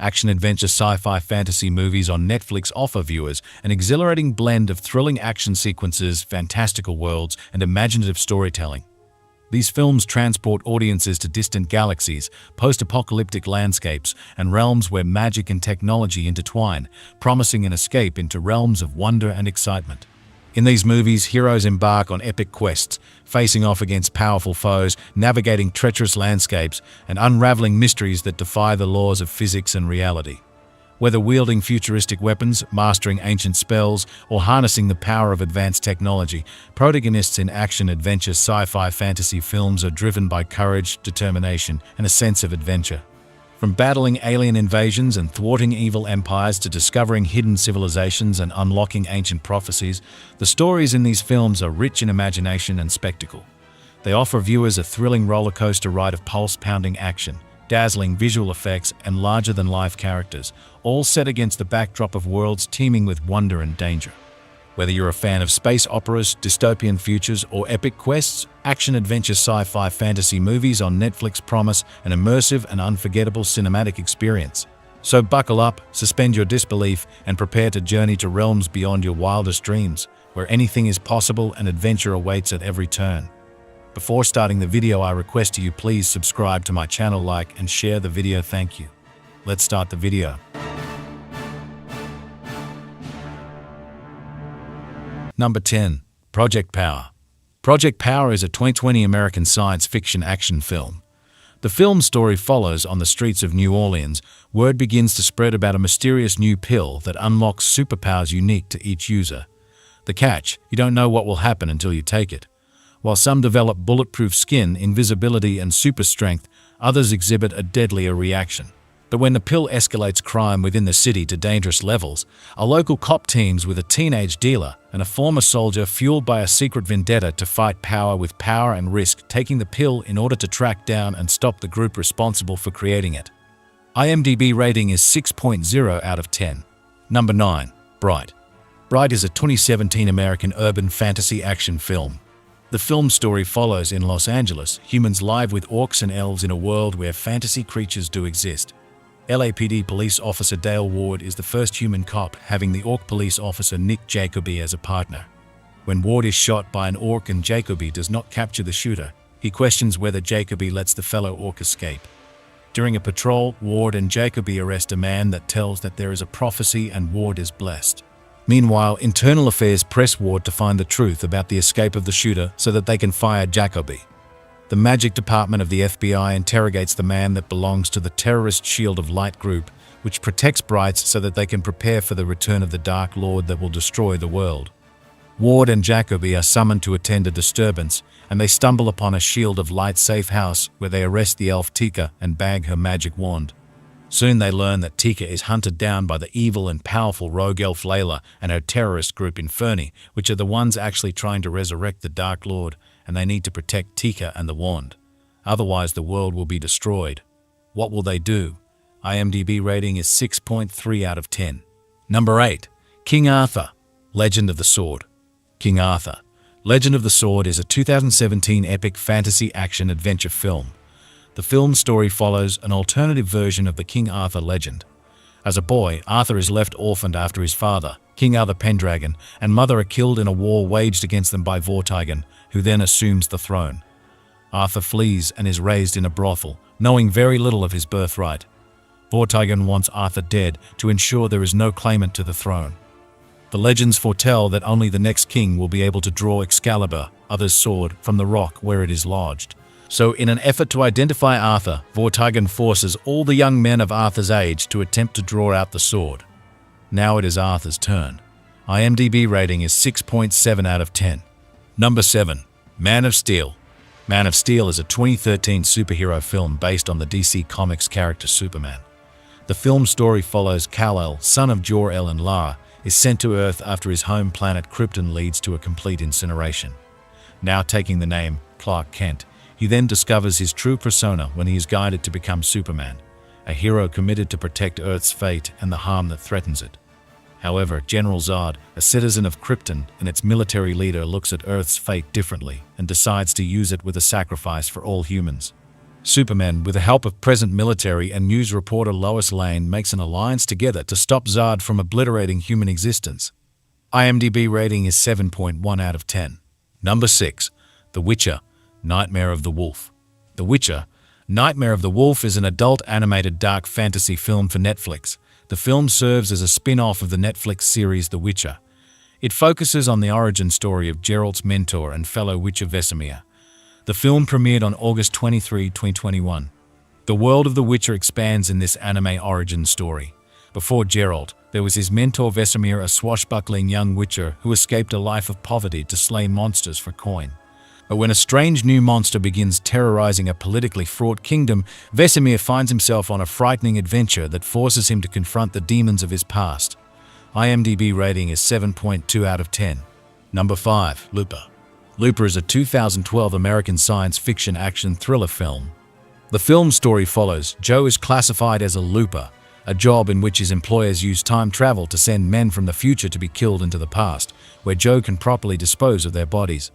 Action-adventure sci-fi fantasy movies on Netflix offer viewers an exhilarating blend of thrilling action sequences, fantastical worlds, and imaginative storytelling. These films transport audiences to distant galaxies, post-apocalyptic landscapes, and realms where magic and technology intertwine, promising an escape into realms of wonder and excitement. In these movies, heroes embark on epic quests, facing off against powerful foes, navigating treacherous landscapes, and unraveling mysteries that defy the laws of physics and reality. Whether wielding futuristic weapons, mastering ancient spells, or harnessing the power of advanced technology, protagonists in action-adventure sci-fi fantasy films are driven by courage, determination, and a sense of adventure. From battling alien invasions and thwarting evil empires to discovering hidden civilizations and unlocking ancient prophecies, the stories in these films are rich in imagination and spectacle. They offer viewers a thrilling roller coaster ride of pulse-pounding action, dazzling visual effects, and larger-than-life characters, all set against the backdrop of worlds teeming with wonder and danger. Whether you're a fan of space operas, dystopian futures, or epic quests, action-adventure sci-fi fantasy movies on Netflix promise an immersive and unforgettable cinematic experience. So buckle up, suspend your disbelief, and prepare to journey to realms beyond your wildest dreams, where anything is possible and adventure awaits at every turn. Before starting the video, I request you please subscribe to my channel, like, and share the video. Thank you. Let's start the video. Number 10. Project Power. Project Power is a 2020 American science fiction action film. The film's story follows on the streets of New Orleans. Word begins to spread about a mysterious new pill that unlocks superpowers unique to each user. The catch: you don't know what will happen until you take it. While some develop bulletproof skin, invisibility, and super strength, others exhibit a deadlier reaction. But when the pill escalates crime within the city to dangerous levels, a local cop teams with a teenage dealer and a former soldier fueled by a secret vendetta to fight power with power and risk taking the pill in order to track down and stop the group responsible for creating it. IMDb rating is 6.0 out of 10. Number 9. Bright. Bright is a 2017 American urban fantasy action film. The film story follows in Los Angeles, humans live with orcs and elves in a world where fantasy creatures do exist. LAPD police officer Dale Ward is the first human cop, having the orc police officer Nick Jacoby as a partner. When Ward is shot by an orc and Jacoby does not capture the shooter, he questions whether Jacoby lets the fellow orc escape. During a patrol, Ward and Jacoby arrest a man that tells that there is a prophecy and Ward is blessed. Meanwhile, Internal Affairs press Ward to find the truth about the escape of the shooter so that they can fire Jacoby. The Magic Department of the FBI interrogates the man that belongs to the terrorist Shield of Light group, which protects Brights so that they can prepare for the return of the Dark Lord that will destroy the world. Ward and Jacoby are summoned to attend a disturbance, and they stumble upon a Shield of Light safe house where they arrest the elf Tika and bag her magic wand. Soon they learn that Tika is hunted down by the evil and powerful rogue elf Layla and her terrorist group Inferni, which are the ones actually trying to resurrect the Dark Lord, and they need to protect Tika and the wand. Otherwise the world will be destroyed. What will they do? IMDb rating is 6.3 out of 10. Number 8. King Arthur. Legend of the Sword. King Arthur. Legend of the Sword is a 2017 epic fantasy action-adventure film. The film's story follows an alternative version of the King Arthur legend. As a boy, Arthur is left orphaned after his father, King Arthur Pendragon, and mother are killed in a war waged against them by Vortigern, who then assumes the throne. Arthur flees and is raised in a brothel, knowing very little of his birthright. Vortigern wants Arthur dead to ensure there is no claimant to the throne. The legends foretell that only the next king will be able to draw Excalibur, Arthur's sword, from the rock where it is lodged. So in an effort to identify Arthur, Vortigern forces all the young men of Arthur's age to attempt to draw out the sword. Now it is Arthur's turn. IMDb rating is 6.7 out of 10. Number 7. Man of Steel. Man of Steel is a 2013 superhero film based on the DC Comics character Superman. The film story follows Kal-El, son of Jor-El and Lara, is sent to Earth after his home planet Krypton leads to a complete incineration. Now taking the name Clark Kent, he then discovers his true persona when he is guided to become Superman, a hero committed to protect Earth's fate and the harm that threatens it. However, General Zod, a citizen of Krypton and its military leader, looks at Earth's fate differently and decides to use it with a sacrifice for all humans. Superman, with the help of present military and news reporter Lois Lane, makes an alliance together to stop Zod from obliterating human existence. IMDb rating is 7.1 out of 10. Number 6. The Witcher, Nightmare of the Wolf. The Witcher, Nightmare of the Wolf is an adult animated dark fantasy film for Netflix. The film serves as a spin-off of the Netflix series The Witcher. It focuses on the origin story of Geralt's mentor and fellow Witcher Vesemir. The film premiered on August 23, 2021. The world of The Witcher expands in this anime origin story. Before Geralt, there was his mentor Vesemir, a swashbuckling young Witcher who escaped a life of poverty to slay monsters for coin. But when a strange new monster begins terrorizing a politically fraught kingdom, Vesemir finds himself on a frightening adventure that forces him to confront the demons of his past. IMDb rating is 7.2 out of 10. Number 5. Looper. Looper is a 2012 American science fiction action thriller film. The film story follows Joe is classified as a looper, a job in which his employers use time travel to send men from the future to be killed into the past, where Joe can properly dispose of their bodies.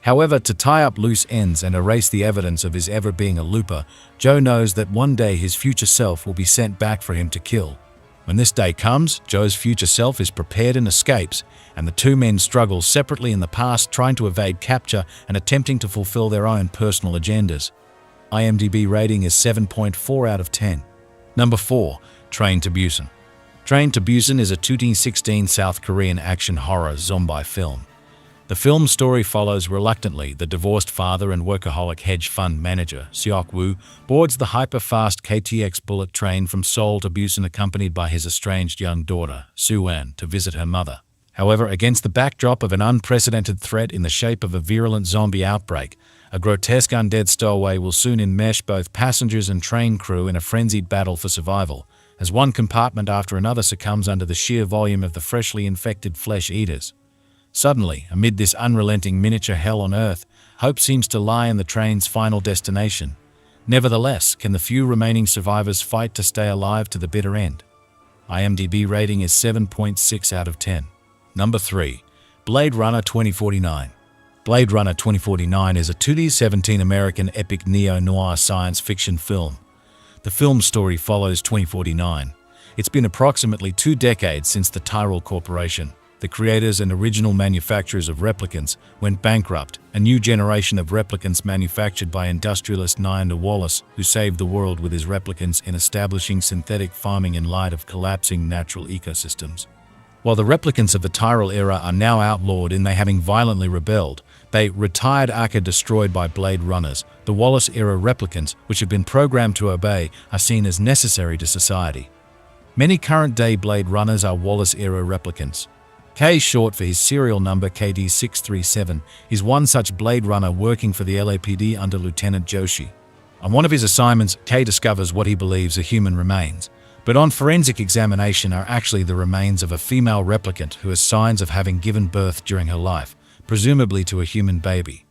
However, to tie up loose ends and erase the evidence of his ever being a looper, Joe knows that one day his future self will be sent back for him to kill. When this day comes, Joe's future self is prepared and escapes, and the two men struggle separately in the past, trying to evade capture and attempting to fulfill their own personal agendas. IMDb rating is 7.4 out of 10. Number 4. Train to Busan. Train to Busan is a 2016 South Korean action horror zombie film. The film story follows reluctantly the divorced father and workaholic hedge fund manager, Seok Woo, boards the hyper-fast KTX bullet train from Seoul to Busan, accompanied by his estranged young daughter, Soo-an, to visit her mother. However, against the backdrop of an unprecedented threat in the shape of a virulent zombie outbreak, a grotesque undead stowaway will soon enmesh both passengers and train crew in a frenzied battle for survival, as one compartment after another succumbs under the sheer volume of the freshly infected flesh-eaters. Suddenly, amid this unrelenting miniature hell on Earth, hope seems to lie in the train's final destination. Nevertheless, can the few remaining survivors fight to stay alive to the bitter end? IMDb rating is 7.6 out of 10. Number 3. Blade Runner 2049. Blade Runner 2049 is a 2017 American epic neo-noir science fiction film. The film story follows 2049. It's been approximately 2 decades since the Tyrell Corporation, the creators and original manufacturers of replicants, went bankrupt. A new generation of replicants manufactured by industrialist Niander Wallace, who saved the world with his replicants in establishing synthetic farming in light of collapsing natural ecosystems. While the replicants of the Tyrell era are now outlawed in they having violently rebelled, they retired after destroyed by Blade Runners. The Wallace-era replicants, which have been programmed to obey, are seen as necessary to society. Many current-day Blade Runners are Wallace-era replicants. K, short for his serial number KD637, is one such Blade Runner working for the LAPD under Lieutenant Joshi. On one of his assignments, K discovers what he believes are human remains, but on forensic examination are actually the remains of a female replicant who has signs of having given birth during her life, presumably to a human baby.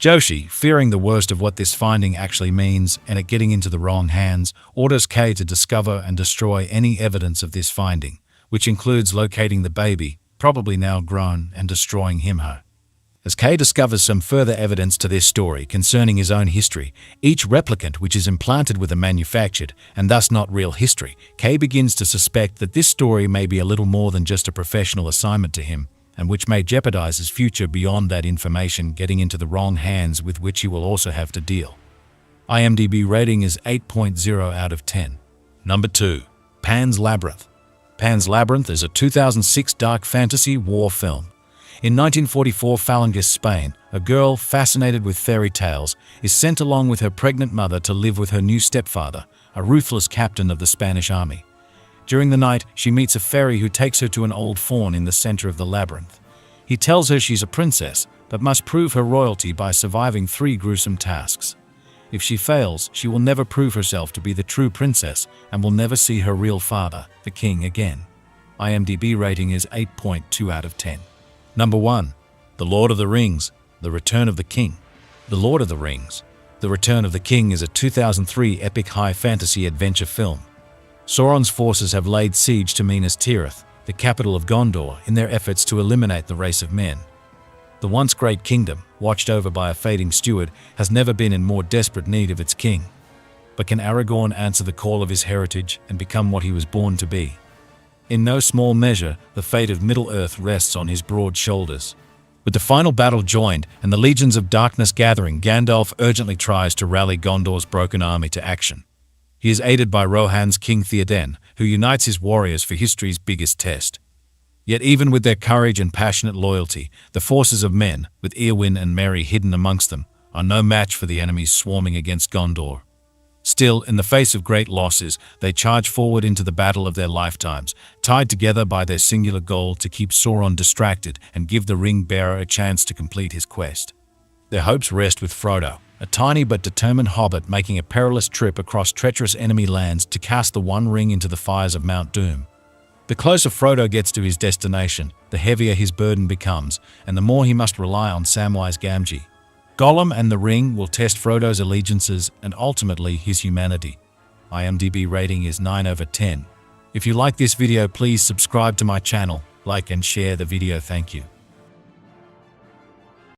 Joshi, fearing the worst of what this finding actually means and it getting into the wrong hands, orders K to discover and destroy any evidence of this finding, which includes locating the baby, probably now grown, and destroying him/her. As K discovers some further evidence to this story concerning his own history, each replicant which is implanted with a manufactured, and thus not real history, K begins to suspect that this story may be a little more than just a professional assignment to him, and which may jeopardize his future beyond that information getting into the wrong hands, with which he will also have to deal. IMDb rating is 8.0 out of 10. Number 2. Pan's Labyrinth. Pan's Labyrinth is a 2006 dark fantasy war film. In 1944 Falanges, Spain, a girl fascinated with fairy tales is sent along with her pregnant mother to live with her new stepfather, a ruthless captain of the Spanish army. During the night, she meets a fairy who takes her to an old faun in the center of the labyrinth. He tells her she's a princess, but must prove her royalty by surviving 3 gruesome tasks. If she fails, she will never prove herself to be the true princess and will never see her real father, the king, again. IMDb rating is 8.2 out of 10. Number 1. The Lord of the Rings, The Return of the King. The Lord of the Rings, The Return of the King is a 2003 epic high fantasy adventure film. Sauron's forces have laid siege to Minas Tirith, the capital of Gondor, in their efforts to eliminate the race of men. The once great kingdom, watched over by a fading steward, has never been in more desperate need of its king. But can Aragorn answer the call of his heritage and become what he was born to be? In no small measure, the fate of Middle-earth rests on his broad shoulders. With the final battle joined and the legions of darkness gathering, Gandalf urgently tries to rally Gondor's broken army to action. He is aided by Rohan's King Theoden, who unites his warriors for history's biggest test. Yet even with their courage and passionate loyalty, the forces of men, with Eowyn and Merry hidden amongst them, are no match for the enemies swarming against Gondor. Still, in the face of great losses, they charge forward into the battle of their lifetimes, tied together by their singular goal to keep Sauron distracted and give the ring-bearer a chance to complete his quest. Their hopes rest with Frodo, a tiny but determined hobbit making a perilous trip across treacherous enemy lands to cast the One Ring into the fires of Mount Doom. The closer Frodo gets to his destination, the heavier his burden becomes, and the more he must rely on Samwise Gamgee. Gollum and the Ring will test Frodo's allegiances and ultimately his humanity. IMDb rating is 9/10. If you like this video, please subscribe to my channel, like and share the video. Thank you.